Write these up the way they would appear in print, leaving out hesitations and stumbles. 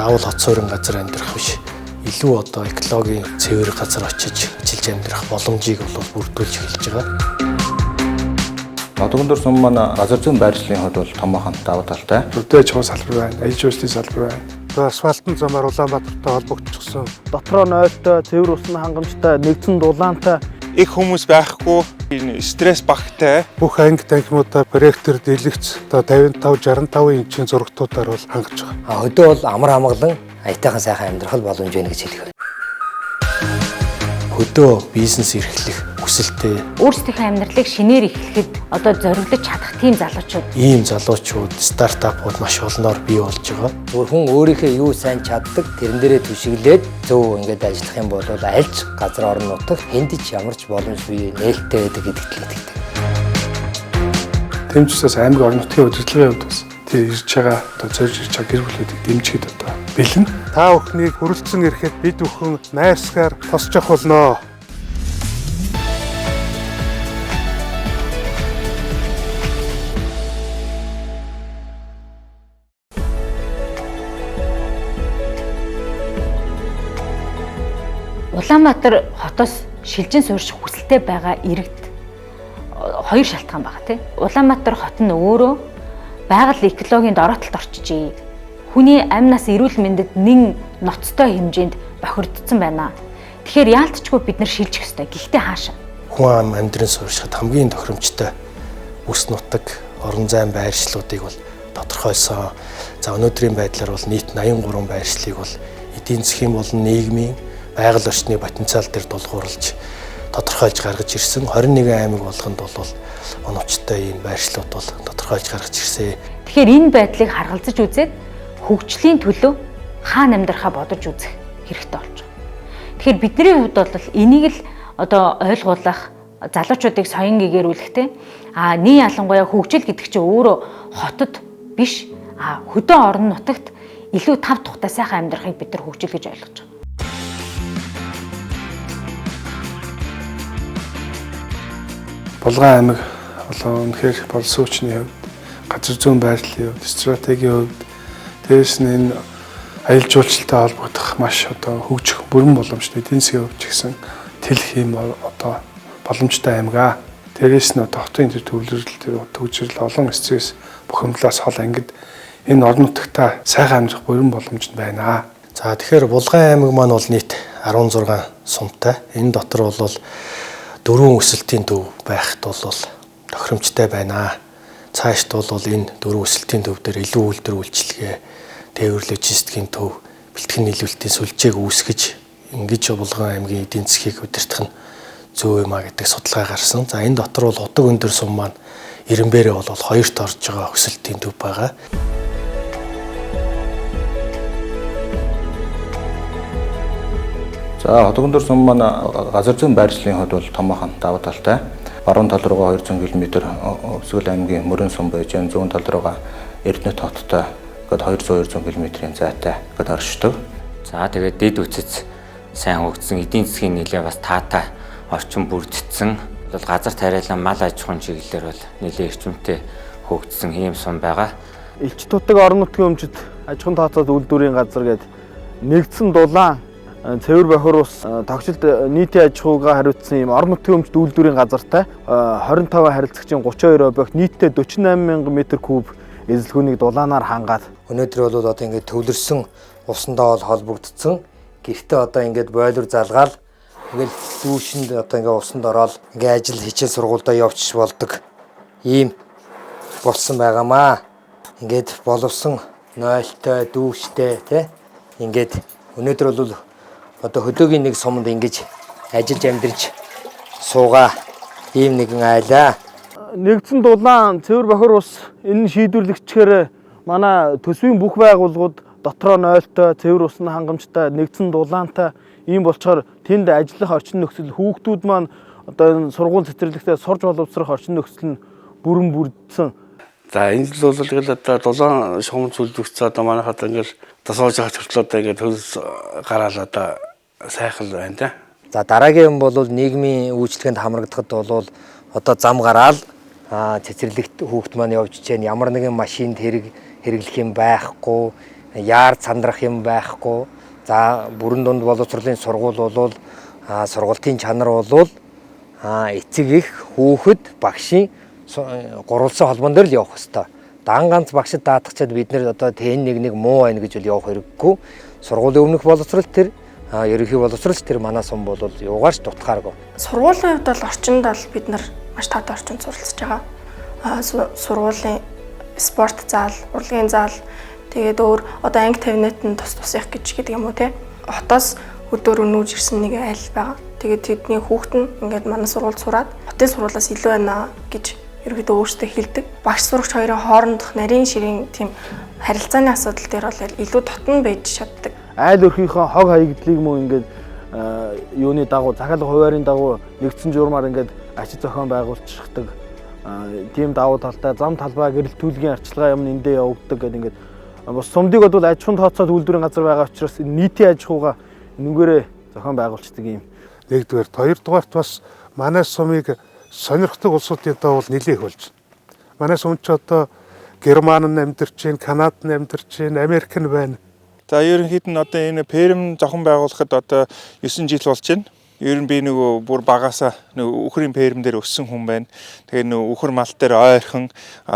заавал хот суурин газар амьдрах биш. Илүү одоо экологийн цэвэр газар очиж ажиллаж амьдрах боломжийг бол бүрдүүлж эхэлж байгаа. Одоогийн сум маань газар зүйн байршлын хувьд бол томоохон давуу талтай. Хөдөө аж ахуйн салбар байна, аяж үйлчлийн салбар байна. Асфальтын замаар Улаанбаатартай холбогдчихсон. Дотроо нойлтой, цэвэр усны хангамжтай, нэгдсэн дулаантай их хүмүүс байхгүй, стресс багтай. Бүх анги танхимуудаа проектор дэлгэц одоо 55-65 инчийн зурагтуудаар бол хангаж байгаа. Хөдөө бол амар амгалан аятайхан сайхан амьдрах боломж байна гэж хэлэх байна. Хөдөө бизнес эрхлэх хүсэлтэй өөрсдийнхөө амьдралыг шинээр эхлэхэд одоо зориглож чадах тийм залуучууд. Ийм залуучууд стартапууд маш олноор бий болж байгаа. Зөвхөн хүн өөрийнхөө юу сайн чаддаг тэрэн дээрээ түшиглээд зөв ингээд ажиллах юм бол альж газар орон нутаг хэнд ч ямар ч боломжгүй нээлттэй байдаг гэдэгт л итгэдэг. Тэмцээс аймаг орон нутгийн удирдлагын хувьд бас тэр ирж байгаа одоо зорж ирж байгаа гэр бүлүүдийг дэмжихэд одоо бэлэн. Та бүхнийг хүрэлцэн ирэхэд бид бүхэн найрсгаар тосч явах болно. Улаанбаатар хотоос шилжин суурьших хүсэлтэй байгаа иргэд хоёр шалтгаан байгаа тийм. Улаанбаатар хот нь өөрөө байгаль экологийн дороотолд орчижээ. Хүний амь нас эрүүл мэндэд нэн ноцтой хэмжээнд бохирдсон байна. Тэгэхээр яалтчгүй бид нар шилжих ёстой. Гэхдээ хаашаа? Хүн ам амьдрын суурьшихад хамгийн тохиромжтой үс нутаг, орон зайн байршлуудыг бол тодорхойлсон. За өнөөдрийн байдлаар бол нийт 83 байршлыг бол эдийн засгийн болон нийгмийн байгаль орчны потенциал дээр тулгуурлаж тодорхойлж гаргаж ирсэн. 21 аймаг болгонд бол оновчтой ийм байршлууд бол тодорхойлж гаргаж ирсэн. Тэгэхээр энэ байдлыг харгалзаж үзээд хөгжлийн төлөө хаана амьдрахаа бодож үзэх хэрэгтэй болж байгаа. Тэгэхээр бидний хувьд бол энийг л одоо ойлгуулах, залуучуудыг соён гэгэрүүлэхтэй нэг ялангуяа хөгжил гэдэг чинь өөрөө хотод биш хөдөө орон нутагт илүү тав тухтай сайхан амьдрахыг бид нар хөгжил гэж ойлгож байгаа. Булган аймаг болон үнэхээр боловсруучны хувьд, газар зүйн байрлалын хувьд, стратегийн хувьд дээрс нь энэ аялал жуулчлалтай холбогдох маш одоо хөгжих бүрэн боломжтой эдийн засгийн хувьд ч гэсэн тэлэх юм одоо боломжтой аймаг. Дээрээс нь одоо хотын төвлөрөл олон стресс бухимдлаас хол ангид энэ орон нутагта сайхан амьдрах бүрэн боломж нь байна. За тэгэхээр Булган аймаг маань бол нийт 16 сумтай. Энэ дотор бол 4 өсөлтийн төв байхад бол тохиромжтой байна. Цаашд бол энэ 4 өсөлтийн төв дээр илүү үйлдвэр үйлчилгээ, тээвэр логистикийн төв, бэлтгэн нийлүүлэлтийн сүлжээг үүсгэж ингэж Булган аймгийн эдийн засгийг удирдах нь зөв юм а гэдэг судалгаа гарсан. За энэ дотор бол удаг өндөр сум маань Ирэмбэрээ бол хоёрт орж байгаа өсөлтийн төв байгаа. За одоогийн сум маань газар зүйн байршлын хувьд бол томоохон давуу талтай. Баруун тал руугаа 200 км Өвсгөл аймгийн Мөрөн сум байж, зүүн тал руугаа Эрдэнэт хоттой гээд 200 км-ийн зайтай гээд оршдог. За тэгээд дэд үцэц сайн хөгжсөн, эдийн засгийн нэлээ бас таатай орчин бүрдсэн. Бол газар тариалан мал аж ахуйн чиглэлээр бол нэлээ эрчимтэй хөгжсөн ийм сум байгаа. элч тутаг орон нутгийн өмчөд аж ахуйн тооцоод үйлдвэрийн газар гээд нэгдсэн дулаан цэвэр бохир ус тогтцолд нийтийн аж ахуйгаа хариуцсан ийм орон нутгийн өмчөд үйлдвэрийн газартай 25 харилцагчийн 32 объект нийтдээ 48,000 м3 эзэлгүүнийг дулаанаар хангаад Өнөөдөр бол одоо ингээд төвлөрсөн усандаа бол холбогдсон. Гэхдээ одоо ингээд бойлор залгаал ингээд дүүшинд одоо ингээд усанд ороод ингээд ажил хичээл сургуультай явчих болдог. Ийм болсон байгаамаа. Ингээд боловсон нойлтой, дүүштэй тий. Ингээд өнөөдөр бол одоо хөдөөгийн нэг суманд ингэж ажиллаж амьдарч суугаа. Ийм нэгэн айлаа. нэгдсэн дулаан цэвэр бохир ус энэ шийдвэрлэгчээр манай төсвийн бүх байгууллагууд дотроо нойлтой, цэвэр усны хангамжтай, нэгдсэн дулаантай ийм болчоор тэнд ажиллах орчин нөхцөл хүүхдүүд маань одоо энэ сургууль цэцэрлэгтээ сурж боловсрох орчин нөхцөл нь бүрэн бүрдсэн. За энэ жил бол одоо дулаан шугам зүйлдэгцээ одоо манай хата ингээд тасалж байгаа хүртэл одоо ингээд хөлс гараал одоо сайхан байна да. За дараагийн юм бол нийгмийн үйлчлэгэнд хамрагдахад бол одоо зам гараал цэцэрлэгт хүүхд маань явж чийэн ямар нэгэн машинд хэрэглэх юм байхгүй яар сандрах юм байхгүй. За бүрэн дунд боловсролын сургууль бол сургалтын чанар бол эцэг их хүүхэд багшийн гурвалсан холбоон дээр л явах хэвээр. Дан ганц багшид даатгачаад бид нэр одоо тэн нэг муу байна гэж үл явах хэрэггүй. Сургуулийн өмнөх боловсрол тэр ерөнхий боловсрол тэр манай сум бол юугаарч дутхааргүй. Сургуулийн хувьд бол орчинд бол бид нар маш тав орчинд суралцж байгаа. Сургуулийн спорт зал, урлагийн зал, тэгээд өөр одоо анги тавинетын тус тусах гэдэг юм уу те. Хотоос өдөр өнөөж ирсэн нэг айл байгаа. Тэгээд тэдний хүүхэд нь ингээд манай сургуульд сураад хотын сургуулиас илүү байна гэж ерөөдөө өөрсдөө хэлдэг. Багш сурагч хоёрын хоорондох нарийн ширийн тийм харилцааны асуудал дээр бол илүү дотн байж чаддаг. Айл өрхийнхөө хог хаягдлыг мөн ингээд юуны дагуу захиалга хуваарийн дагуу нэгдсэн журмаар ингээд ачи зохион байгуулчихдаг. Тийм давуу талтай зам талбай гэрэл төлгийн арчилгаа юм эндээ явагддаг гэдэг ингээд бас сумдыг бол аж ахуйн тооцоод үйлдвэрийн газар байгаа учраас нийтийн аж ахуйгаа нүгээрээ зохион байгуулцдаг юм. Нэгдүгээр, хоёрдугаарт бас манай сумыг сонирхдаг улсуудын доо бол нэлээх болж байна. Манай сум ч одоо Герман амьдарч байна, Канад амьдарч байна, Америк байна. За ерөнхийд нь одоо энэ ферм зохон байгуулахад одоо 9 жил болж байна. Ер нь би нөгөө бүр багасаа нөгөө үхрийн ферм дээр өссөн хүн байна. Тэгээ нөгөө үхэр мал дээр ойрхон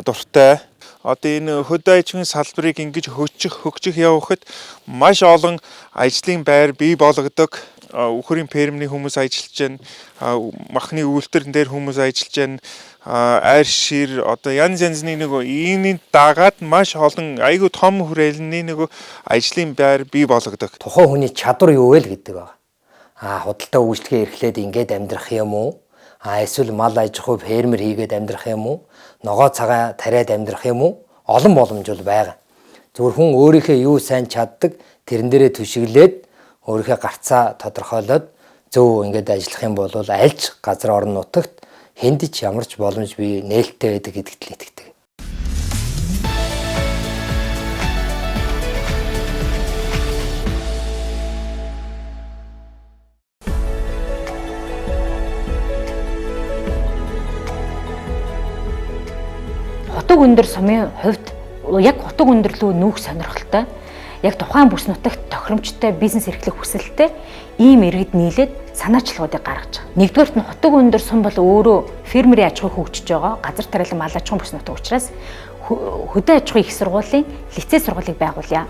дуртай. Одоо энэ хөдөө аж ахуйн салбарыг ингэж хөгжих явахад маш олон ажлын байр бий болгодог. Үхрийн фермний хүмүүс ажиллаж байна. Махны үйлдвэрэн дээр хүмүүс ажиллаж байна. Айр шир одоо янз янзны нөгөө ийний дагаад маш олон айгүй том хүрээлэнний нөгөө ажлын байр бий болгодог. Тухайн хүний чадвар юу вэ гэдэг байна. Худалдаа үйлчлэгээ эрхлээд ингээд амьдрах юм уу? Эсвэл мал аж ахуй фермер хийгээд амьдрах юм уу? Ногоо цагаа тариад амьдрах юм уу? Олон боломж бол байгаа. Зөвхөн хүн өөрийнхөө юу сайн чаддаг тэрэн дээрээ түшиглээд өөрийнхөө гарцаа тодорхойлоод зөв ингээд ажиллах юм бол альж газар орон нутагт хэнд ч ямар ч боломж бий нээлттэй байдаг гэдэгт л итгэдэг. Хотог өндөр сумын хувьд яг хотог өндөрлөө нүүх сонирхолтой, яг тухайн бүс нутагт тохиромжтой бизнес эрхлэх хүсэлтэй ийм иргэд нийлээд санаачлагуудыг гаргаж байгаа. Нэгдүгээрт нь хотог өндөр сум бол өөрөө фермерийн аж ахуй хөгжиж байгаа газар тариалан мал аж ахуйн бүс нутаг учраас хөдөө аж ахуйн их сургуулийн лицей сургуулийг байгуулъя.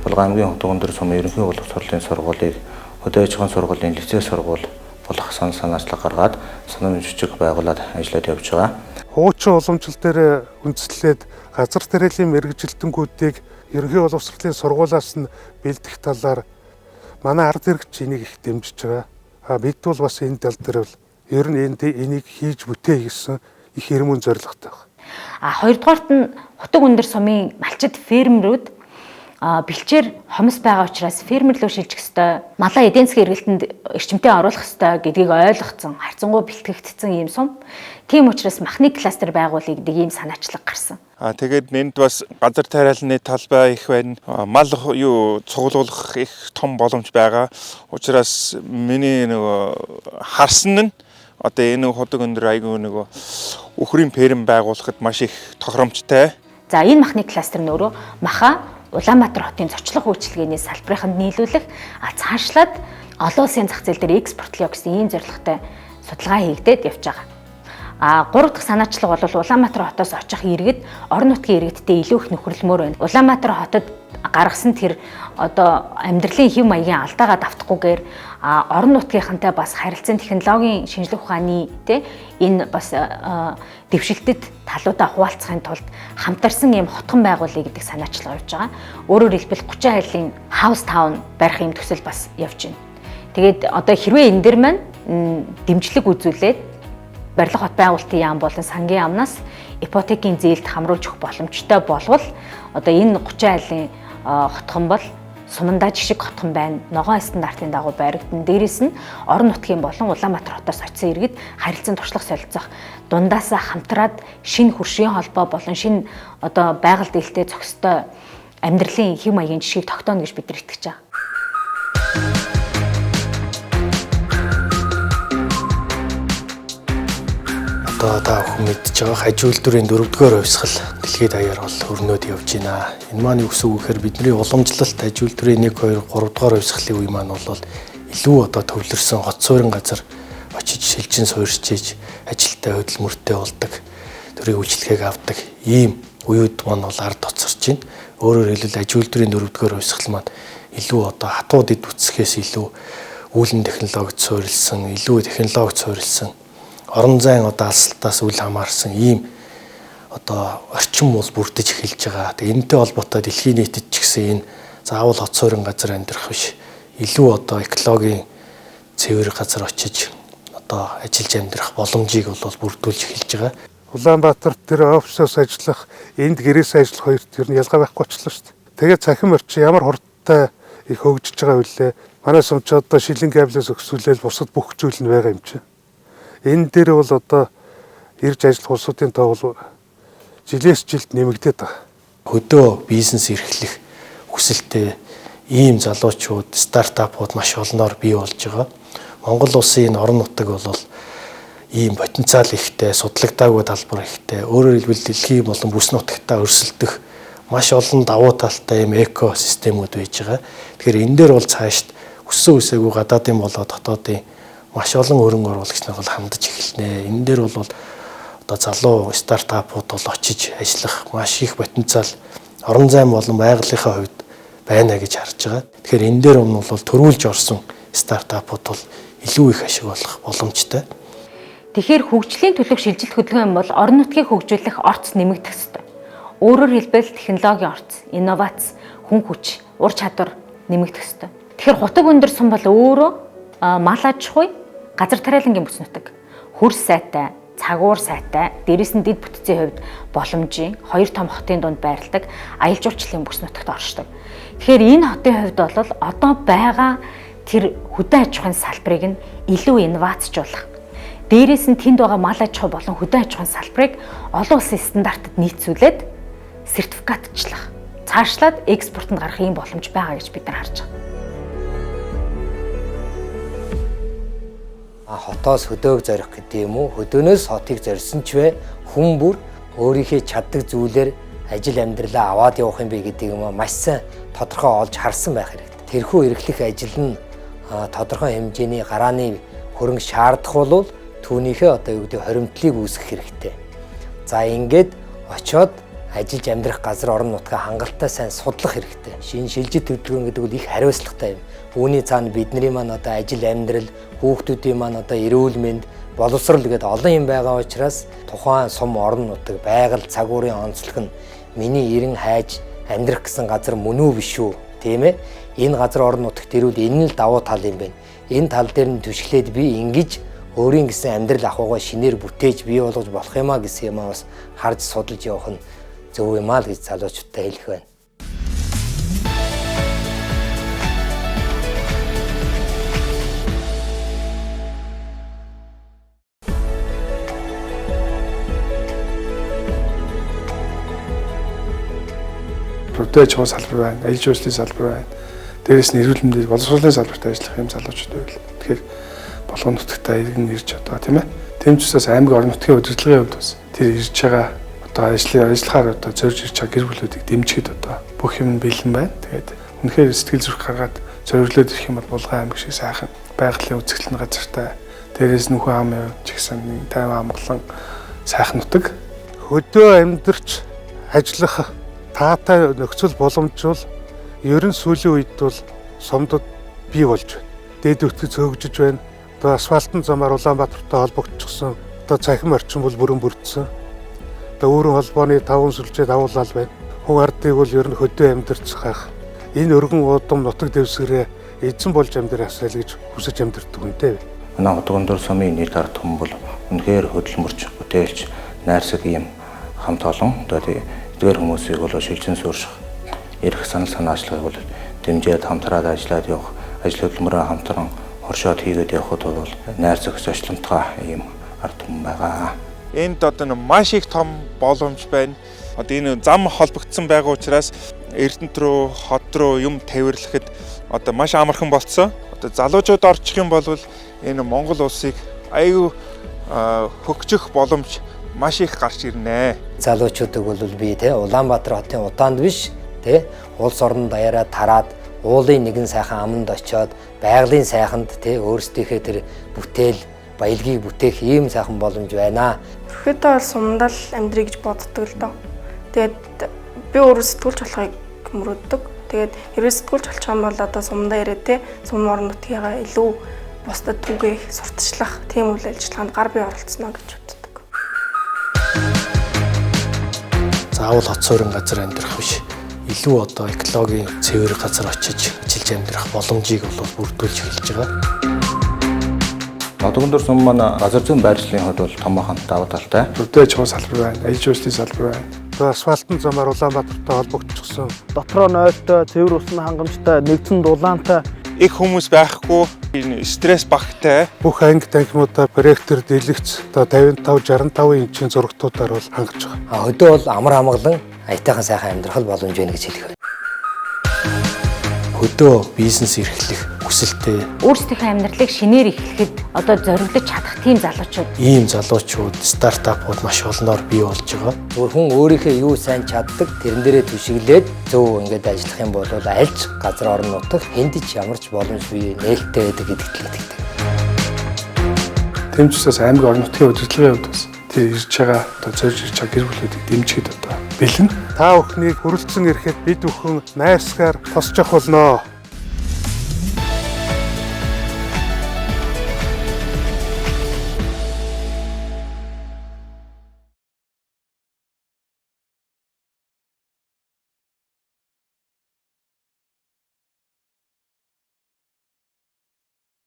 Булган аймгийн хотог өндөр сумын ерөнхий боловсролын сургуулийг хөдөө аж ахуйн сургуулийн лицей сургууль болох санаачлаг гаргаад санамж жижиг байгуулад ажиллаад явж байгаа. Хуучин уламжлал дээр үндэслээд газар тариалан мэргэжилтэнгүүдийг ерөнхий боловсролын сургуулиас нь бэлдэх талаар манай ард иргэч энийг их дэмжиж байгаа. Бид бол бас энэ тал дээр бол ер нь энийг хийж бүтээ гэсэн их эрмэн зорилготой байна. Хоёрдугаарт нь хотог өндөр сумын малчид фермерүүд бэлчээр хомс байгаа учраас фермерлөө шилжих ёстой, малаа эдийн засгийн эргэлтэнд эрчимтэй оруулах ёстой гэдгийг ойлгоцсон, харьцангуй бэлтгэгдсэн ийм сум. Тийм учраас махны кластер байгуулъя гэдэг ийм санаачлаг гарсан. Тэгээд энд бас газар тариалны талбай их байна. Мал цуглуулах их том боломж байгаа. Учираас миний нөгөө харсан нь одоо энэ хотог өндөр айгүй нөгөө үхрийн ферм байгуулахад маш их тохиромжтой. За энэ махны кластер нь өөрөө маха Улаанбаатар хотын зочлох үйлчилгээний салбарыханд нийлүүлэх, цаашлаад олон улсын зах зээл дээр экспортлоё гэсэн ийм зорилготой судалгаа хийгдээд явж байгаа. Гурав дахь санаачлага бол Улаанбаатар хотоос очих иргэд орон нутгийн иргэдтэй илүү их нөхөрлөмөр байна. Улаанбаатар хотод гаргасан тэр одоо амьдралын хэв маягийн алдаагаа давтахгүйгээр орон нутгийнхантай бас харилцан технологийн шинжлэх ухааны энэ бас дэвшилтэд талуудаа хуваалцахын тулд хамтарсан ийм хотхон байгуулъя гэдэг санаачлага явж байгаа. Өөрөөр хэлбэл 30 айлын хаус таун барих юм төсөл бас явж байна. Тэгээд одоо хэрвээ энэ дэр маань дэмжлэг үзүүлээд барилга хот байгуулалтын яам болон сангийн яамнаас ипотекийн зээлд хамруулж өгөх боломжтой болвол одоо энэ 30 айлын хотхон бол сумандаа жишг хотхон байна. Ногоон стандартын дагуу баригдан. Дээрээс нь орон нутгийн болон Улаанбаатар хотоос очисон иргэд харилцан туршлага солилцох, дундаасаа хамтраад шинэ хөршийн холбоо болон шинэ одоо байгаль дээлтэй зохистой амьдралын хэв маягийн жишгийг тогтооно гэж бид нар итгэж байгаа. Одоо та хүн мэдж байгаа хажуу үйлдвэрийн 4-р хувьсгал дэлхийд даяар бол өрнөд явж байна. Энэ маань юу гэсэн үг гэхээр бидний уламжлалт хажуу үйлдвэрийн 1, 2, 3-р хувьсгалын үе маань бол илүү одоо төвлөрсөн хот суурин газар очиж шилжин суурьшиж ажилтай хөдөлмөртэй болдог. Төрийн үйлчлэгийг авдаг ийм үеуд маань бол ард тоцорч байна. Өөрөөр хэлбэл хажуу үйлдвэрийн 4-р хувьсгал маань илүү одоо хатууд эд үтсгээс илүү үүлэн технологид суурилсан, илүү технологид суурилсан орон зайн одоо алсалтаас үл хамаарсан ийм одоо орчин бол бүрдэж эхэлж байгаа. Тэгээ энэтэй холбоотой дэлхийн нийтэд ч гэсэн энэ заавал хот суурин газар амьдрах биш. Илүү одоо экологийн цэвэр газар очиж одоо ажиллаж амьдрах боломжийг бол бүрдүүлж эхэлж байгаа. Улаанбаатарт тэр офисоос ажиллах, энд гэрээс ажиллах хоёрт ер нь ялгаа байхгүй болчихлоо шүү дээ. Тэгээд цахим орчин ямар хурдтай их хөгжиж байгаа вүлээ. Манай сумч одоо шилэн кабелээс өксүүлэл бусад бүх зүйл нь байгаа юм чинь. Энэ дээр бол одоо ирж ажиллах улсуудын тоо бол жилээс жилд нэмэгдээд байгаа. Хөдөө бизнес эрхлэх хүсэлтэй ийм залуучууд, стартапууд маш олноор бий болж байгаа. Монгол улсын энэ орон нутаг бол ийм потенциал ихтэй, судлагдаагүй талбар ихтэй. Өөрөөр хэлбэл дэлхийн болон бүс нутагтаа өрсөлдөх маш олон давуу талтай ийм экосистемүүд байж байгаа. Тэгэхээр энэ дээр бол цаашд өссөн үсээгүй гадаадын болоод дотоодын маш олон хөрөнгө оруулагч нар бол хандаж эхэлнэ. Энэ дээр бол одоо залуу стартапууд бол очиж ажиллах маш их потенциал орон зайн болон байгалийнхаа хувьд байна гэж харж байгаа. Тэгэхээр энэ дээр бол төрүүлж орсон стартапууд бол илүү их ашиг болох боломжтой. Тэгэхээр хөгжлийн төлөв шилжилт хөдөлгөөн бол орон нутгийг хөгжүүлэх орц нэмэгдэх ёстой. Өөрөөр хэлбэл технологийн орц, инновац, хүн хүч, ур чадвар нэмэгдэх ёстой. Тэгэхээр хутаг өндөр сум бол өөрөө мал аж ахуй, газар тариалангийн бүс нутаг, хөрс сайтай, цагуур сайтай, дээрэс нь дэд бүтцийн хувьд боломжийн 2 том хотын дунд байрладаг аялал жуулчлалын бүс нутагт оршдог. Тэгэхээр энэ хотын хувьд бол одоо байгаа тэр хөдөө аж ахуйн салбарыг нь илүү инновацжуулах. Дээрээс нь тэнд байгаа мал аж ахуй болон хөдөө аж ахуйн салбарыг олон улсын стандартад нийцүүлээд сертификатчлах, цаашлаад экспортод гарах ийм боломж байгаа гэж бид нар харж байгаа. Хотоос хөдөöг зорих гэдэг юм уу? Хөдөөнөөс хотыг зорьсон ч вэ хүн бүр өөрийнхөө чаддаг зүйлээр ажил амьдралаа аваад явах юм бэ гэдэг юм маш сайн тодорхой олж харсан байх хэрэгтэй. Тэрхүү эрхлэх ажил нь тодорхой хэмжээний гарааны хөрөнгө шаардах бол түүнийхээ одоо юу гэдэг хоримтлыг үүсгэх хэрэгтэй. За ингээд очиод ажиллаж амьдрах газар орон нутгаа хангалттай сайн судлах хэрэгтэй. Шинэ шилжилт хөдөлгөөн гэдэг бол их хариуцлагатай юм. Үүний цаана бидний маань одоо ажил амьдрал, хүүхдүүдийн маань одоо эрүүл мэнд, боловсрол гэдэг олон юм байгаа учраас тухайн сум орон нутаг, байгаль, цагуурын онцлог нь миний эрен хайж амьдрах гэсэн газар мөн үү биш үү? Тийм ээ. Энэ газар орон нутагт ирвэл энэ л давуу тал юм байна. Энэ тал дээр нь түшиглээд би ингэж өөрийн гэсэн амьдрал ахуйгаа шинээр бүтээж бий болгож болох юмаа гэсэн юмаа бас харж судалж явах нь зөв юм аа л гэж залуучуудтай хэлэх байна. Хөдөө аж ахуйн салбар байна, аялал жуулчлалын салбар байна. Дээрээс нь эрүүл мэндийн боловсролын салбарт ажиллах юм залуучууд байл. Тэгэхээр болгон нутагтаа иргэн ирж одоо тийм ээ. Тэм ч усаас аймаг орон нутгийн удирдлагын хувьд бас тэр ирж байгаа одоо ажиллахаар одоо зорж ирж байгаа гэр бүлүүдийг дэмжихэд одоо бүх юм бэлэн байна. Тэгээд үнэхээр сэтгэл зүрх гаргаад зориглоод ирэх юм бол Булган аймаг шиг сайхан байгалийн үзэгдэл газартай. Дээрээс нь Нүхэн амын хувьд ч гэсэн тайван амгалан сайхан нутаг. Хөдөө амьдарч ажиллах таатай нөхцөл боломжвол ерөн сүүлийн үед бол сумдад бий болж байна. Дээд бүтц хөгжиж байна. Одоо асфальтын замаар Улаанбаатартай холбогдчихсон. Одоо цахим орчин бол бүрэн бүрдсэн. Одоо өөрийн холбооны 5 сүлжээ давуулал байна. Хүн ардыг бол ер нь хөдөө амьдарч хах. Энэ өргөн удам нутаг дэвсгэрээ эзэн болж амьдрахсаа л гэж хүсэж амьдрдаг үнтэй. Манай Хотгон дор сумын нийт ард түмэн бол үнэхээр хөдөлмөрч, бүтээлч, найрсаг ийм хамт олон одоо эдгээр хүмүүсийг бол шилжин суурших эрх санал санаачлагыг бол дэмжиж хамтраад ажиллаад явах, ажил хөдөлмөрөө хамтран хоршоод хийгээд явхад бол найрсаг зочлонтгой ийм ард түмэн байгаа. Энд одоо маш их том боломж байна. Одоо энэ зам холбогдсон байгаа учраас Эрдэнэт рүү, хот руу юм тавирлахад одоо маш амархан болцсон. Одоо залуучууд орчих юм бол энэ Монгол улсыг аюу хөгжих боломж маш их гарч ирнэ. Залуучуудыг бол би те Улаанбаатар хотын удаанд биш те улс орон даяараа тараад уулын нэгэн сайхан аманд очиод байгалийн сайханд те өөрсдийнхээ тэр бүтээл баялагийг бүтээх ийм сайхан боломж байна. Ерөөхдөө бол сумдаа л амьдрий гэж боддог л доо. Тэгээд би өөрөө сэтгүүлч болохыг мөрөддөг. Тэгээд хэрвээ сэтгүүлч болчих юм бол одоо сумдаа ирээ те сум орон нутгийнхаа илүү бусдад түгээх, сурталчлах тийм үйл ажиллагаанд гар бие оролцсноо гэж боддог. Заавал хот суурин газар амьдрах биш. Илүү одоо экологийн цэвэр газар очиж ажиллаж амьдрах боломжийг бол бүрдүүлж эхэлж байгаа. Нодгондор сум маань газар зүйн байршлын хувьд бол томоохон давуу талтай. Өдөө аж ахуйн салбар байна, аял жуулчлалын салбар байна. Асфальтын замаар Улаанбаатартай холбогдчихсон. Дотроо нойлтой, цэвэр усны хангамжтай, нэгдсэн дулаантай Их хүмүүс байхгүй, стресс багтай. Бүх анги танхимуудаа проектор дэлгэц одоо 55-65 инчийн зурагтуудаар бол хангаж байгаа. Хөдөө бол амар амгалан аятайхан сайхан амьдрах боломж байна гэж хэлэх байна. Хөдөө бизнес эрхлэх хүсэлтэй Өөрсдийнхөө амьдралыг шинээр эхлэхэд одоо зориглож чадах тийм залуучууд ийм залуучууд, стартапууд маш олноор бий болж байгаа. Хүн өөрийнхөө юу сайн чаддаг тэрэн дээрээ түшиглээд зөв ингээд ажиллах юм бол альж газар орон нутаг энд ч ямар ч боломж бий нээлттэй байдаг гэдэгт л итгэдэг. Тэмцээс аймаг орон нутгийн удирдлагын хувьд бас тий ирж байгаа одоо зорж ирж байгаа гэр бүлүүдийг дэмжихэд одоо бэлэн. Та бүхнийг хүрэлцэн ирэхэд бид бүхэн найрсгаар тосч явах болно.